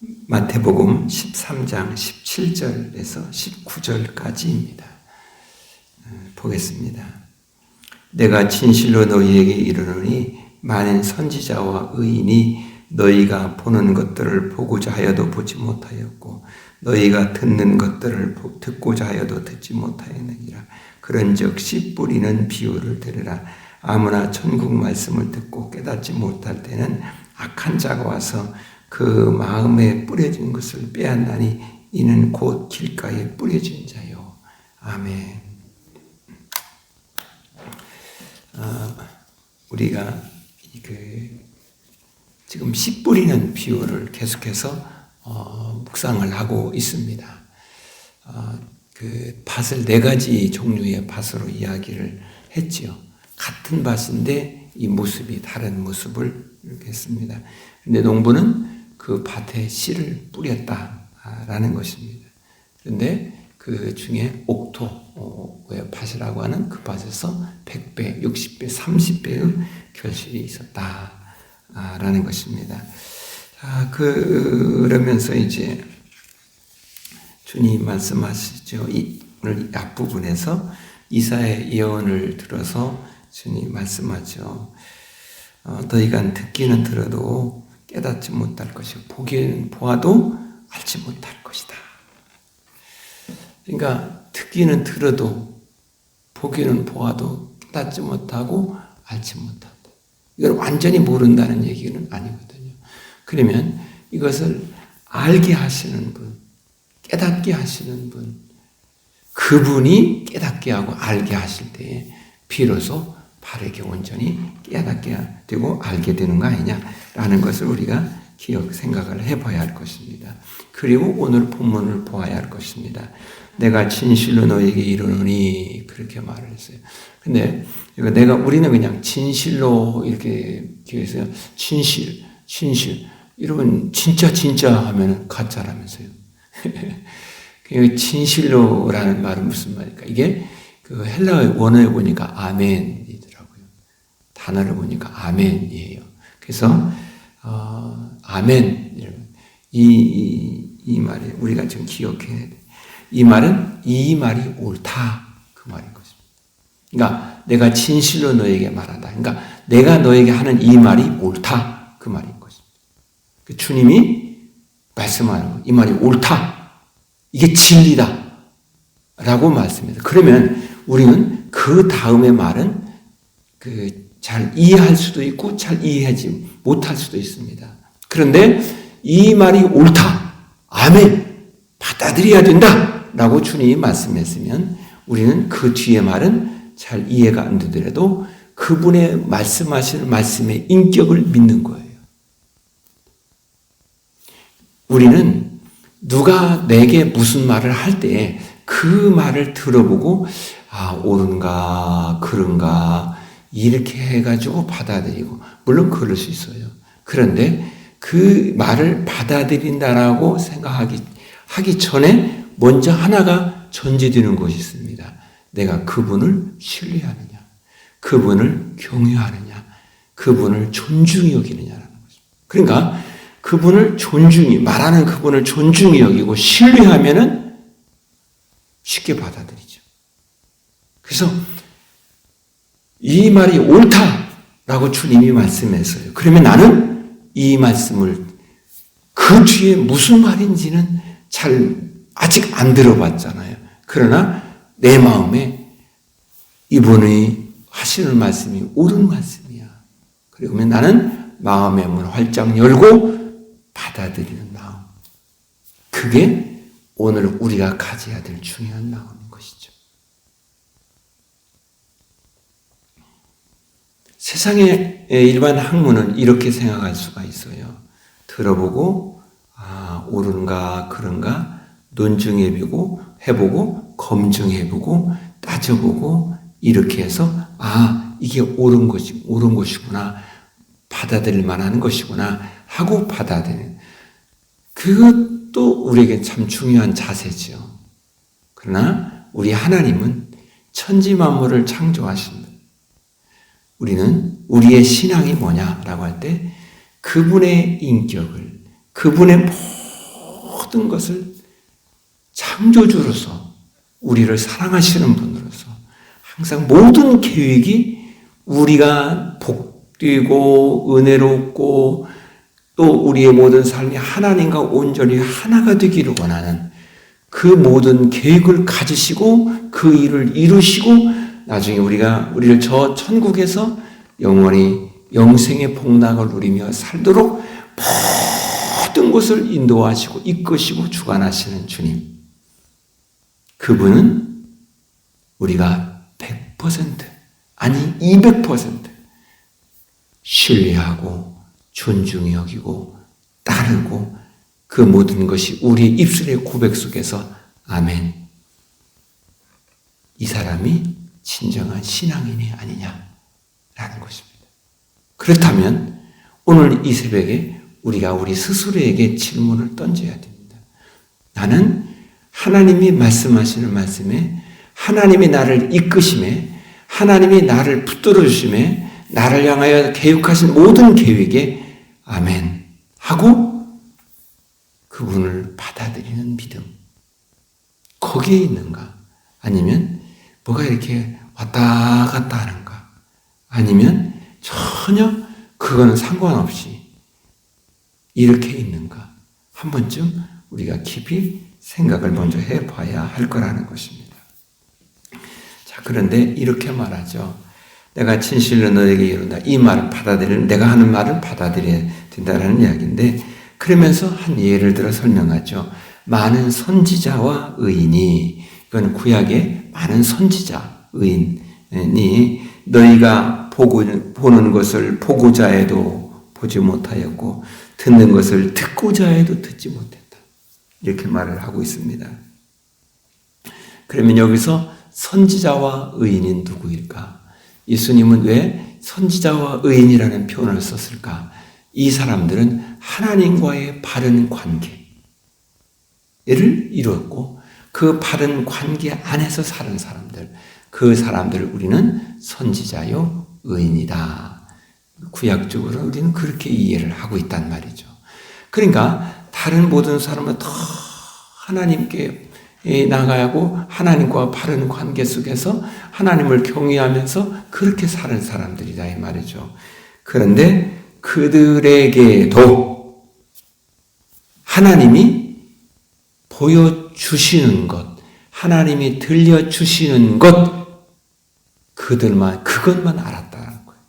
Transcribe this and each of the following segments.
마태복음 13장 17절에서 19절까지입니다. 보겠습니다. 내가 진실로 너희에게 이르노니 많은 선지자와 의인이 너희가 보는 것들을 보고자 하여도 보지 못하였고 너희가 듣는 것들을 듣고자 하여도 듣지 못하였느니라. 그런즉 씨 뿌리는 비유를 들으라. 아무나 천국 말씀을 듣고 깨닫지 못할 때는 악한 자가 와서 그 마음에 뿌려진 것을 빼앗나니 이는 곧 길가에 뿌려진 자요. 아멘. 우리가 지금 씨 뿌리는 비유를 계속해서 묵상을 하고 있습니다. 그 밭을 4가지 종류의 밭으로 이야기를 했지요. 같은 밭인데 이 모습이 다른 모습을 이렇게 했습니다. 그런데 농부는 그 밭에 씨를 뿌렸다라는 것입니다. 그런데 그 중에 옥토의 밭이라고 하는 그 밭에서 100배, 60배, 30배의 결실이 있었다라는 것입니다. 그러면서 이제 주님 말씀하시죠. 오늘 앞부분에서 이사야의 예언을 들어서 주님 말씀하죠. 너희가 듣기는 들어도 깨닫지 못할 것이고 보기는 보아도 알지 못할 것이다. 그러니까 듣기는 들어도 보기는 보아도 깨닫지 못하고 알지 못한다. 이걸 완전히 모른다는 얘기는 아니거든요. 그러면 이것을 알게 하시는 분, 깨닫게 하시는 분, 그분이 깨닫게 하고 알게 하실 때에 비로소 바르게 온전히 깨닫게 되고 알게 되는 거 아니냐라는 것을 우리가 생각을 해봐야 할 것입니다. 그리고 오늘 본문을 보아야 할 것입니다. 내가 진실로 너에게 이르노니 그렇게 말을 했어요. 근데 우리는 그냥 진실로 이렇게 기회해서 진실 이러면 진짜 하면은 가짜라면서요. 진실로라는 말은 무슨 말일까? 이게 그 헬라어 원어에 보니까 아멘이더라고요. 단어를 보니까 아멘이에요. 그래서 아멘 이 말이 우리가 지금 기억해야 돼. 이 말은 이 말이 옳다 그 말인 것입니다. 그러니까 내가 진실로 너에게 말한다. 그러니까 내가 너에게 하는 이 말이 옳다 그 말인 것입니다. 주님이 말씀하는 이 말이 옳다. 이게 진리다 라고 말씀합니다. 그러면 우리는 그 다음의 말은 잘 이해할 수도 있고 잘 이해하지 못할 수도 있습니다. 그런데 이 말이 옳다. 아멘. 받아들여야 된다. 라고 주님이 말씀했으면 우리는 그 뒤의 말은 잘 이해가 안 되더라도 그분의 말씀하시는 말씀의 인격을 믿는 거예요. 우리는 누가 내게 무슨 말을 할 때 그 말을 들어보고 옳은가 그런가 이렇게 해가지고 받아들이고 물론 그럴 수 있어요. 그런데 그 말을 받아들인다라고 하기 전에 먼저 하나가 전제되는 것이 있습니다. 내가 그분을 신뢰하느냐, 그분을 경외하느냐, 그분을 존중히 여기느냐라는 것입니다. 그러니까 말하는 그분을 존중히 여기고 신뢰하면은 쉽게 받아들이죠. 그래서 이 말이 옳다라고 주님이 말씀했어요. 그러면 나는 이 말씀을 그 뒤에 무슨 말인지는 아직 안 들어봤잖아요. 그러나 내 마음에 이분이 하시는 말씀이 옳은 말씀이야. 그러면 나는 마음의 문을 활짝 열고 받아들이는 마음. 그게 오늘 우리가 가져야 될 중요한 마음인 것이죠. 세상의 일반 학문은 이렇게 생각할 수가 있어요. 들어보고 옳은가 그런가 논증해보고 검증해보고 따져보고 이렇게 해서 이게 옳은 것이구나 받아들일 만한 것이구나 하고 받아들이는 그것도 우리에게 참 중요한 자세죠. 그러나 우리 하나님은 천지 만물을 창조하신 분. 우리는 우리의 신앙이 뭐냐라고 할 때 그분의 인격을, 그분의 모든 것을 창조주로서 우리를 사랑하시는 분으로서 항상 모든 계획이 우리가 복되고 은혜롭고 또 우리의 모든 삶이 하나님과 온전히 하나가 되기를 원하는 그 모든 계획을 가지시고 그 일을 이루시고 나중에 우리를 저 천국에서 영원히 영생의 복락을 누리며 살도록 모든 것을 인도하시고 이끄시고 주관하시는 주님. 그분은 우리가 100% 아니 200% 신뢰하고 존중히 여기고 따르고 그 모든 것이 우리 입술의 고백 속에서 아멘. 이 사람이 진정한 신앙인이 아니냐라는 것입니다. 그렇다면 오늘 이 새벽에 우리가 우리 스스로에게 질문을 던져야 됩니다. 나는 하나님이 말씀하시는 말씀에 하나님이 나를 이끄심에 하나님이 나를 붙들어 주심에 나를 향하여 계획하신 모든 계획에 아멘 하고 그분을 받아들이는 믿음 거기에 있는가? 아니면 뭐가 이렇게 왔다 갔다 하는가? 아니면 전혀 그거는 상관없이 이렇게 있는가? 한 번쯤 우리가 깊이 생각을 먼저 해봐야 할 거라는 것입니다. 자, 그런데 이렇게 말하죠. 내가 진실로 너에게 이른다. 이 말을 받아들이는, 내가 하는 말을 받아들여야 된다는 이야기인데, 그러면서 한 예를 들어 설명하죠. 많은 선지자와 의인이, 이건 구약의 많은 선지자, 의인이 너희가 보는 것을 보고자 해도 보지 못하였고, 듣는 것을 듣고자 해도 듣지 못했다. 이렇게 말을 하고 있습니다. 그러면 여기서 선지자와 의인이 누구일까? 예수님은 왜 선지자와 의인이라는 표현을 썼을까? 이 사람들은 하나님과의 바른 관계를 이루었고 그 바른 관계 안에서 사는 사람들, 그 사람들을 우리는 선지자요 의인이다. 구약적으로 우리는 그렇게 이해를 하고 있단 말이죠. 그러니까 다른 모든 사람은 더 하나님께 나가고 하나님과 바른 관계 속에서 하나님을 경외하면서 그렇게 사는 사람들이다 이 말이죠. 그런데 그들에게도 하나님이 보여주시는 것, 하나님이 들려주시는 것, 그것만 알았다는 거예요.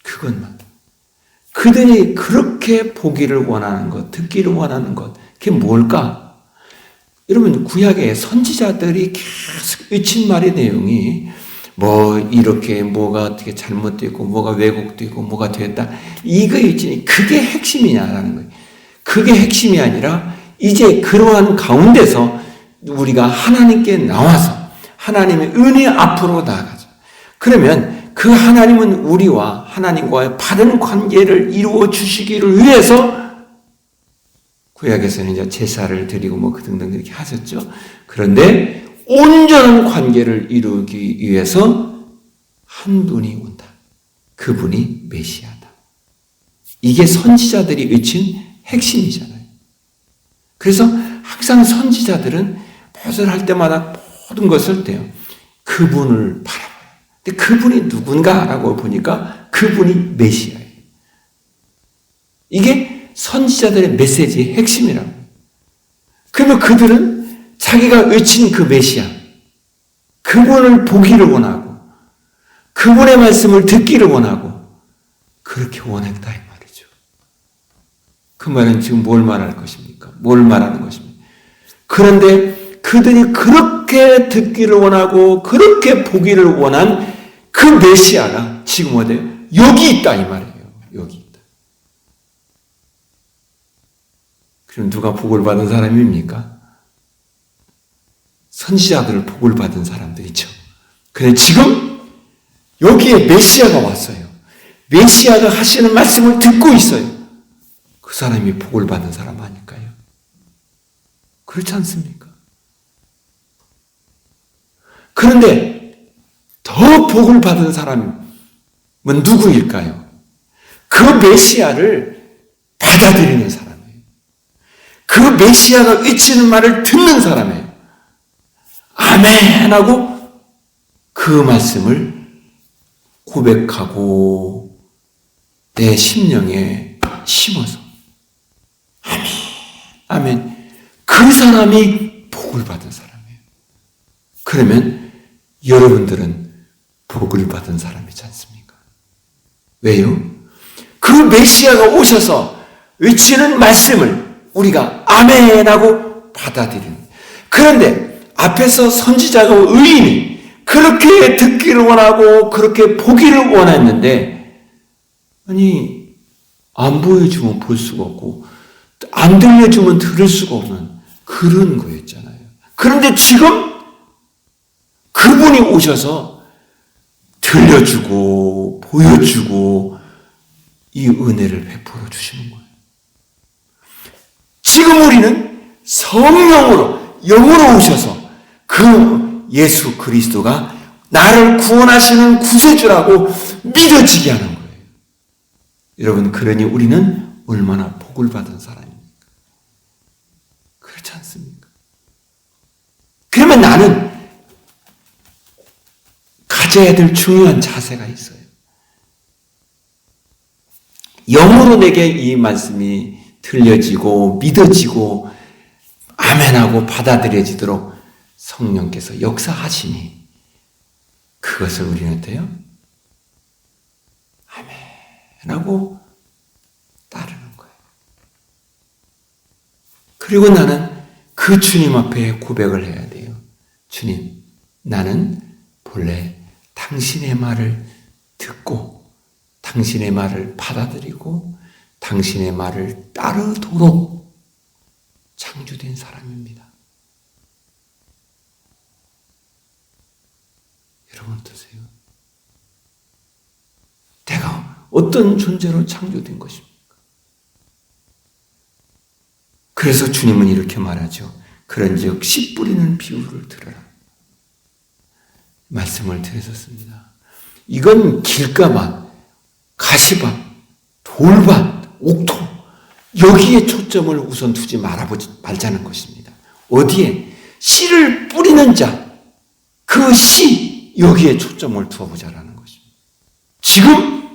그것만. 그들이 그렇게 보기를 원하는 것, 듣기를 원하는 것, 그게 뭘까? 여러분, 구약의 선지자들이 계속 외친 말의 내용이 뭐 이렇게 뭐가 어떻게 잘못되고 뭐가 왜곡되고 뭐가 됐다. 이거 있지. 그게 핵심이냐라는 거예요. 그게 핵심이 아니라 이제 그러한 가운데서 우리가 하나님께 나와서 하나님의 은혜 앞으로 나아가죠. 그러면 그 하나님은 우리와 하나님과의 바른 관계를 이루어 주시기를 위해서 구약에서는 이제 제사를 드리고 뭐 등등 이렇게 하셨죠. 그런데 온전한 관계를 이루기 위해서 한 분이 온다. 그분이 메시아다. 이게 선지자들이 외친 핵심이잖아요. 그래서 항상 선지자들은 무엇을 할 때마다 모든 것을 떼요. 그분을 바라봐요. 근데 그분이 누군가라고 보니까 그분이 메시아예요. 이게 선지자들의 메시지의 핵심이라고. 그러면 그들은 자기가 외친 그 메시아, 그분을 보기를 원하고, 그분의 말씀을 듣기를 원하고, 그렇게 원했다 이 말이죠. 그 말은 지금 뭘 말할 것입니까? 뭘 말하는 것입니까? 그런데 그들이 그렇게 듣기를 원하고, 그렇게 보기를 원한 그 메시아가 지금 어디에? 여기 있다 이 말이에요. 여기. 그럼 누가 복을 받은 사람입니까? 선지자들을 복을 받은 사람들이죠. 그런데 지금 여기에 메시아가 왔어요. 메시아가 하시는 말씀을 듣고 있어요. 그 사람이 복을 받은 사람 아닐까요? 그렇지 않습니까? 그런데 더 복을 받은 사람은 누구일까요? 그 메시아를 받아들이는 사람. 그 메시아가 외치는 말을 듣는 사람이에요. 아멘 하고 그 말씀을 고백하고 내 심령에 심어서 아멘, 아멘. 그 사람이 복을 받은 사람이에요. 그러면 여러분들은 복을 받은 사람이지 않습니까? 왜요? 그 메시아가 오셔서 외치는 말씀을 우리가 아멘 하고 받아들이는. 그런데 앞에서 선지자가 의인이 그렇게 듣기를 원하고 그렇게 보기를 원했는데, 아니 안 보여주면 볼 수가 없고 안 들려주면 들을 수가 없는 그런 거였잖아요. 그런데 지금 그분이 오셔서 들려주고 보여주고 이 은혜를 베풀어 주시는 거예요. 지금 우리는 성령으로 영으로 오셔서 그 예수 그리스도가 나를 구원하시는 구세주라고 믿어지게 하는 거예요. 여러분, 그러니 우리는 얼마나 복을 받은 사람입니까? 그렇지 않습니까? 그러면 나는 가져야 될 중요한 자세가 있어요. 영으로 내게 이 말씀이 들려지고 믿어지고 아멘하고 받아들여지도록 성령께서 역사하시니 그것을 우리는 어때요? 아멘하고 따르는 거예요. 그리고 나는 그 주님 앞에 고백을 해야 돼요. 주님, 나는 본래 당신의 말을 듣고 당신의 말을 받아들이고 당신의 말을 따르도록 창조된 사람입니다. 여러분 어떠세요? 내가 어떤 존재로 창조된 것입니까? 그래서 주님은 이렇게 말하죠. 그런즉 씨 뿌리는 비유를 들으라. 말씀을 드렸었습니다. 이건 길가밭, 가시밭, 돌밭, 옥토 여기에 초점을 우선 두지 말자는 것입니다. 어디에? 씨를 뿌리는 자, 그 씨 여기에 초점을 두어보자라는 것입니다. 지금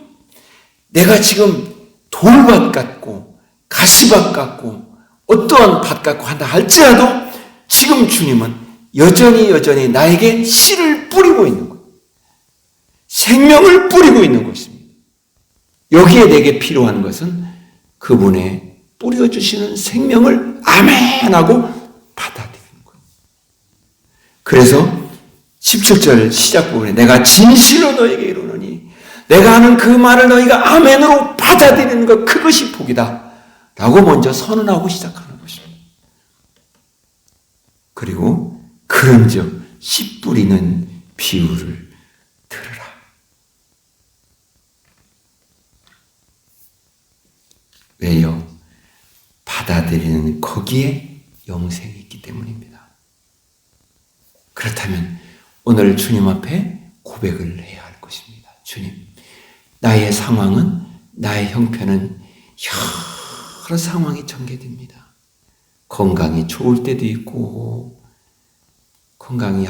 내가 지금 돌밭 같고 가시밭 같고 어떠한 밭 같고 한다 할지라도 지금 주님은 여전히 나에게 씨를 뿌리고 있는 거예요. 생명을 뿌리고 있는 것입니다. 여기에 내게 필요한 것은 그분의 뿌려주시는 생명을 아멘하고 받아들이는 거예요. 그래서 17절 시작 부분에 내가 진실로 너에게 이르노니 내가 하는 그 말을 너희가 아멘으로 받아들이는 것 그것이 복이다 라고 먼저 선언하고 시작하는 것입니다. 그리고 그런즉 씨 뿌리는 비유를 들으라. 왜요? 받아들이는 거기에 영생이 있기 때문입니다. 그렇다면 오늘 주님 앞에 고백을 해야 할 것입니다. 주님, 나의 상황은, 나의 형편은 여러 상황이 전개됩니다. 건강이 좋을 때도 있고 건강이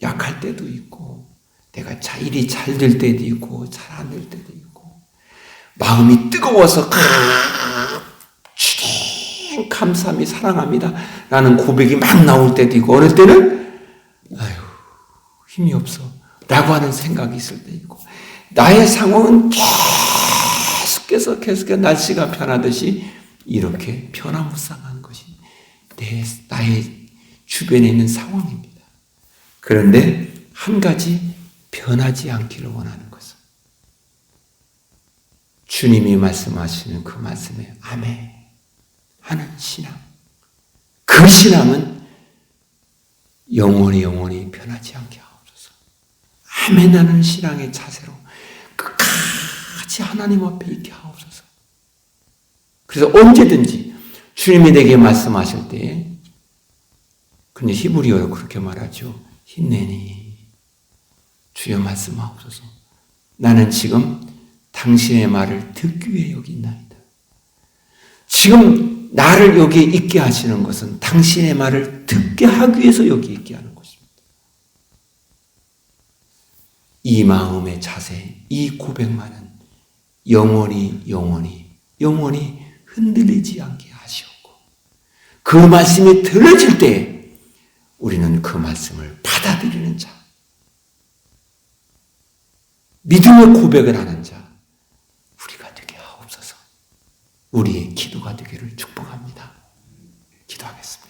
약할 때도 있고 내가 일이 잘 될 때도 있고 잘 안 될 때도 있고 마음이 뜨거워서 주님 감사함이 사랑합니다 라는 고백이 막 나올 때도 있고 어느 때는 아유 힘이 없어 라고 하는 생각이 있을 때 있고 나의 상황은 계속해서 날씨가 변하듯이 이렇게 변화무쌍한 것이 나의 주변에 있는 상황입니다. 그런데 한 가지 변하지 않기를 원하는 것은 주님이 말씀하시는 그 말씀에 아멘 하는 신앙. 그 신앙은 영원히 변하지 않게 하옵소서. 아멘 하는 신앙의 자세로 끝까지 하나님 앞에 있게 하옵소서. 그래서 언제든지 주님이 내게 말씀하실 때에 근데 히브리어로 그렇게 말하죠. 힘내니 주여 말씀하옵소서. 나는 지금 당신의 말을 듣기 위해 여기 있나이다. 지금 나를 여기에 있게 하시는 것은 당신의 말을 듣게 하기 위해서 여기 있게 하는 것입니다. 이 마음의 자세, 이 고백만은 영원히 흔들리지 않게 하시옵고, 그 말씀이 들려질 때 우리는 그 말씀을 받아들이는 자, 믿음의 고백을 하는 자, 우리가 되게 하옵소서. 우리의 기도가 되기를 축복합니다. 기도하겠습니다.